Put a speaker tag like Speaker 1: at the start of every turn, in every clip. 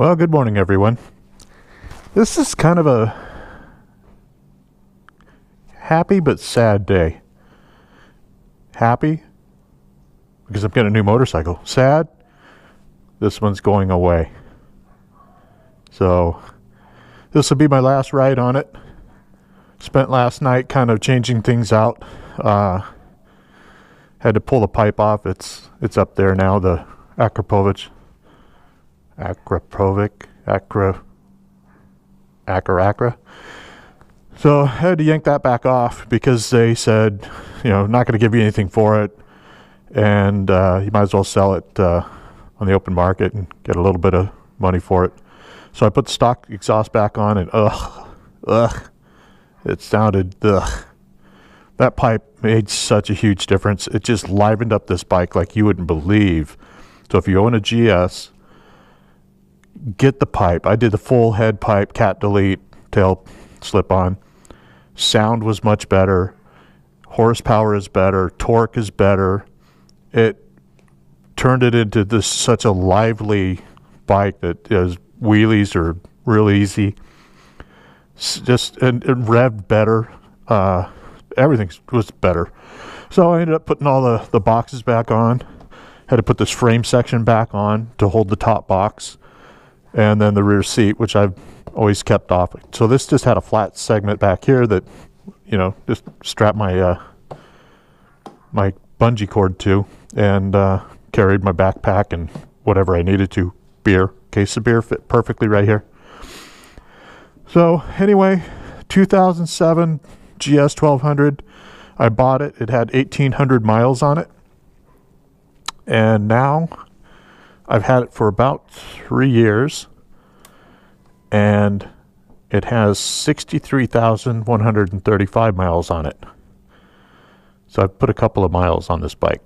Speaker 1: Well, good morning, everyone. This is kind of a happy but sad day. Happy because I'm getting a new motorcycle. Sad, this one's going away. So this will be my last ride on it. Spent last night kind of changing things out. Had to pull the pipe off. It's up there now, the Acra. So I had to yank that back off because they said, not going to give you anything for it, and you might as well sell it on the open market and get a little bit of money for it. So I put the stock exhaust back on, and it sounded That pipe made such a huge difference. It just livened up this bike like you wouldn't believe. So if you own a GS, get the pipe. I did the full head pipe, cat delete, tail slip on. Sound was much better. Horsepower is better. Torque is better. It turned it into such a lively bike that wheelies are real easy. And revved better. Everything was better. So I ended up putting all the boxes back on. Had to put this frame section back on to hold the top box, and then the rear seat, which I've always kept off. So this just had a flat segment back here that, just strap my my bungee cord to, and carried my backpack and whatever I needed to. Case of beer fit perfectly right here. So anyway, 2007 GS 1200. I bought it. It had 1,800 miles on it. And now I've had it for about 3 years. And it has 63,135 miles on it. So I've put a couple of miles on this bike.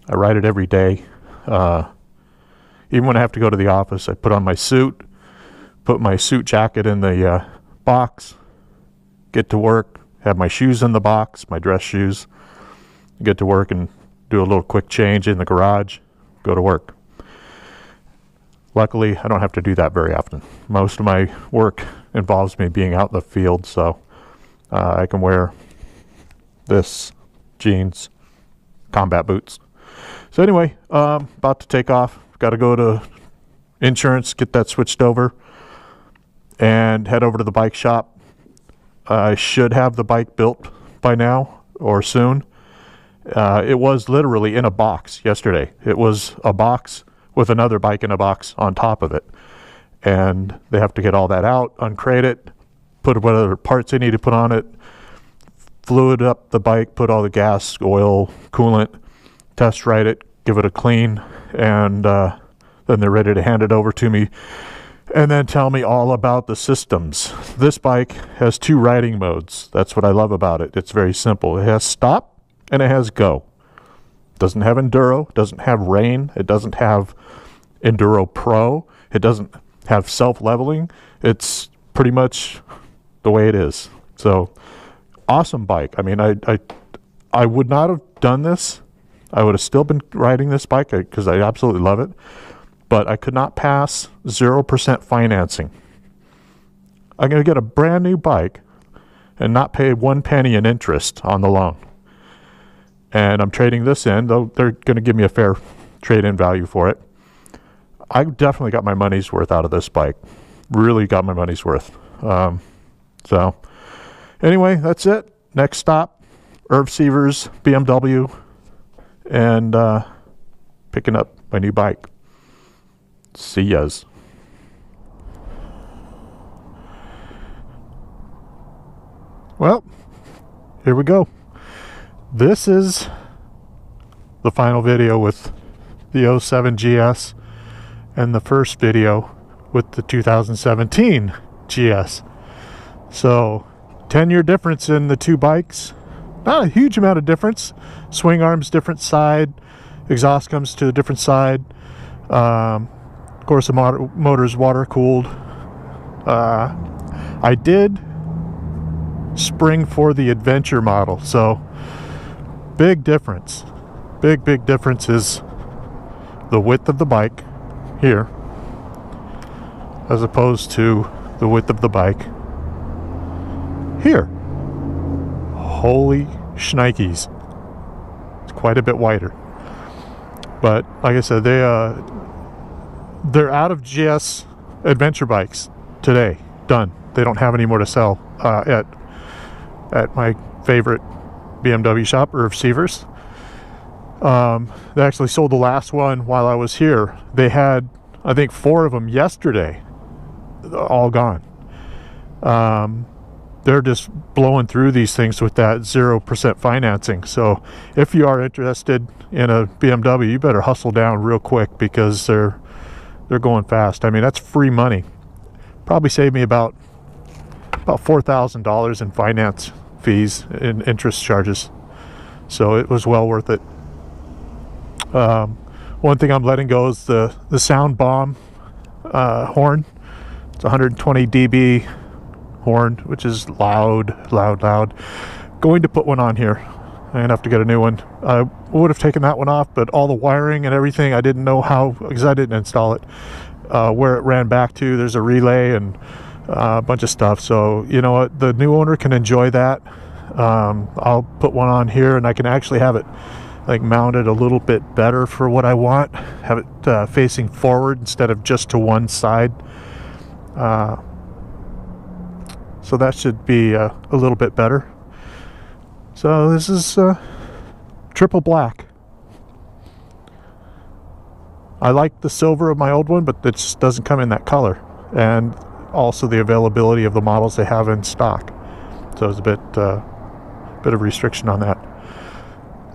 Speaker 1: I ride it every day. Even when I have to go to the office, I put on my suit, put my suit jacket in the box, get to work, have my shoes in the box, my dress shoes, get to work and do a little quick change in the garage, go to work. Luckily, I don't have to do that very often. Most of my work involves me being out in the field, so I can wear this, jeans, combat boots. So anyway, about to take off. Got to go to insurance, get that switched over, and head over to the bike shop. I should have the bike built by now or soon. It was literally in a box yesterday. It was a box with another bike in a box on top of it. And they have to get all that out, uncrate it, put what other parts they need to put on it, fluid up the bike, put all the gas, oil, coolant, test ride it, give it a clean, and then they're ready to hand it over to me. And then tell me all about the systems. This bike has 2 riding modes. That's what I love about it. It's very simple. It has stop and it has go. It doesn't have enduro, it doesn't have rain, it doesn't have enduro pro, it doesn't have self-leveling. It's pretty much the way it is. So awesome bike. I mean, I would not have done this. I would have still been riding this bike because I absolutely love it. But I could not pass 0% financing. I'm going to get a brand new bike and not pay 1 penny in interest on the loan. And I'm trading this in, though they're going to give me a fair trade-in value for it. I definitely got my money's worth out of this bike. Really got my money's worth. So anyway, that's it. Next stop, Seavers, BMW, and picking up my new bike. See yas. Well, here we go. This is the final video with the 07 GS and the first video with the 2017 GS. So 10-year difference in the 2 bikes. Not a huge amount of difference. Swing arms different side, exhaust comes to a different side. Of course, the motor's water cooled. I did spring for the adventure model, so big difference. Big difference is the width of the bike here as opposed to the width of the bike. Here, holy shnikes, it's quite a bit wider. But like I said, they're out of GS adventure bikes today. Done. They don't have any more to sell at my favorite BMW shop, or Seavers. They actually sold the last one while I was here. They had, I think, 4 of them yesterday. All gone. They're just blowing through these things with that 0% financing. So if you are interested in a BMW, you better hustle down real quick, because they're going fast. I mean, that's free money. Probably saved me about $4,000 in finance fees and interest charges. So it was well worth it. One thing I'm letting go is the sound bomb horn. It's 120 dB horn, which is loud. Going to put one on here. I'm gonna have to get a new one. I would have taken that one off, but all the wiring and everything, I didn't know how, because I didn't install it. Where it ran back to, there's a relay and a bunch of stuff. So you know what, the new owner can enjoy that. I'll put one on here, and I can actually have it like mounted a little bit better for what I want. Have it facing forward instead of just to one side. So that should be a little bit better. So this is triple black. I like the silver of my old one, but it just doesn't come in that color, and also the availability of the models they have in stock. So there's a bit of restriction on that.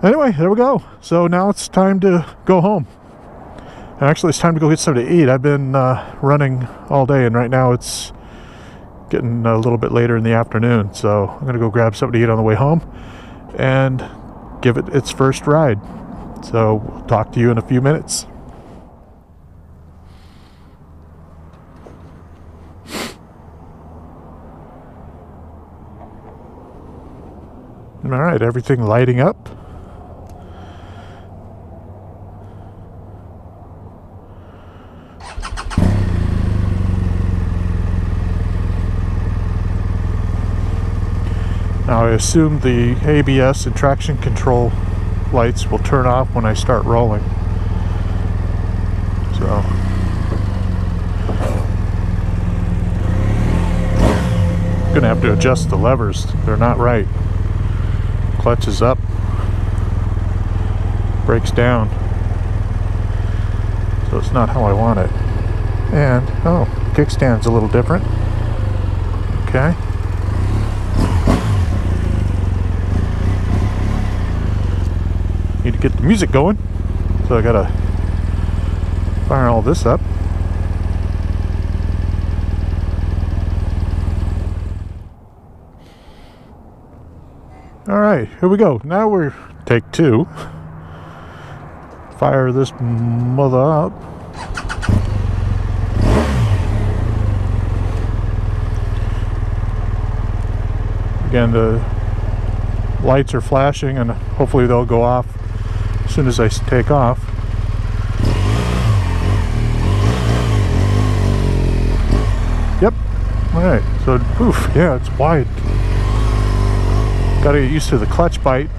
Speaker 1: Anyway, there we go. So now it's time to go home. Actually, it's time to go get something to eat. I've been running all day, and right now it's getting a little bit later in the afternoon. So I'm gonna go grab something to eat on the way home and give it its first ride. So we'll talk to you in a few minutes. All right, everything lighting up. Now I assume the ABS and traction control lights will turn off when I start rolling. So I'm gonna have to adjust the levers. They're not right. Clutch is up, brakes down. So it's not how I want it. And oh, kickstand's a little different. Okay. Need to get the music going, so I gotta fire all this up. All right, here we go. Now we're take 2. Fire this mother up. Again, the lights are flashing, and hopefully they'll go off as soon as I take off. Yep. All right. So, oof, yeah, it's wide. Got to get used to the clutch bite.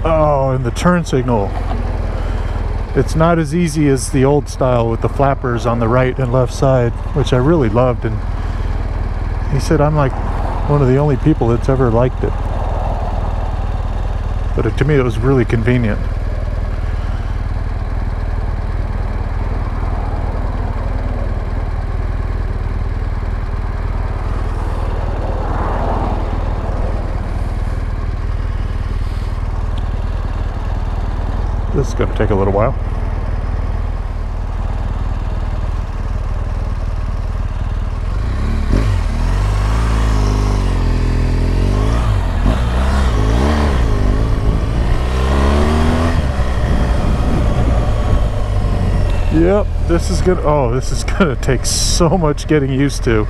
Speaker 1: Oh, and the turn signal. It's not as easy as the old style with the flappers on the right and left side, which I really loved. And he said I'm like one of the only people that's ever liked it. But to me, it was really convenient. This is going to take a little while. Yep, this is gonna take so much getting used to.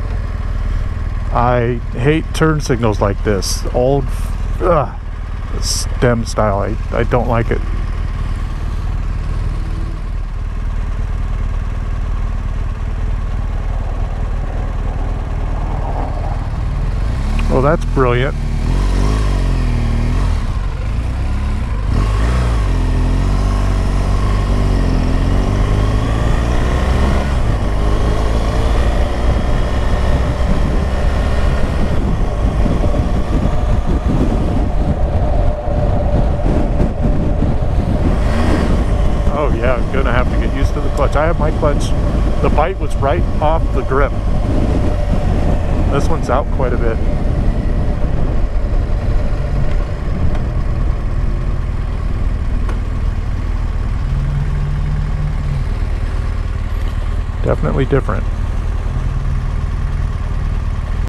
Speaker 1: I hate turn signals like this. Old stem style. I don't like it. Well, that's brilliant. Oh yeah, I'm gonna have to get used to the clutch. I have my clutch, the bite was right off the grip. This one's out quite a bit. Definitely different.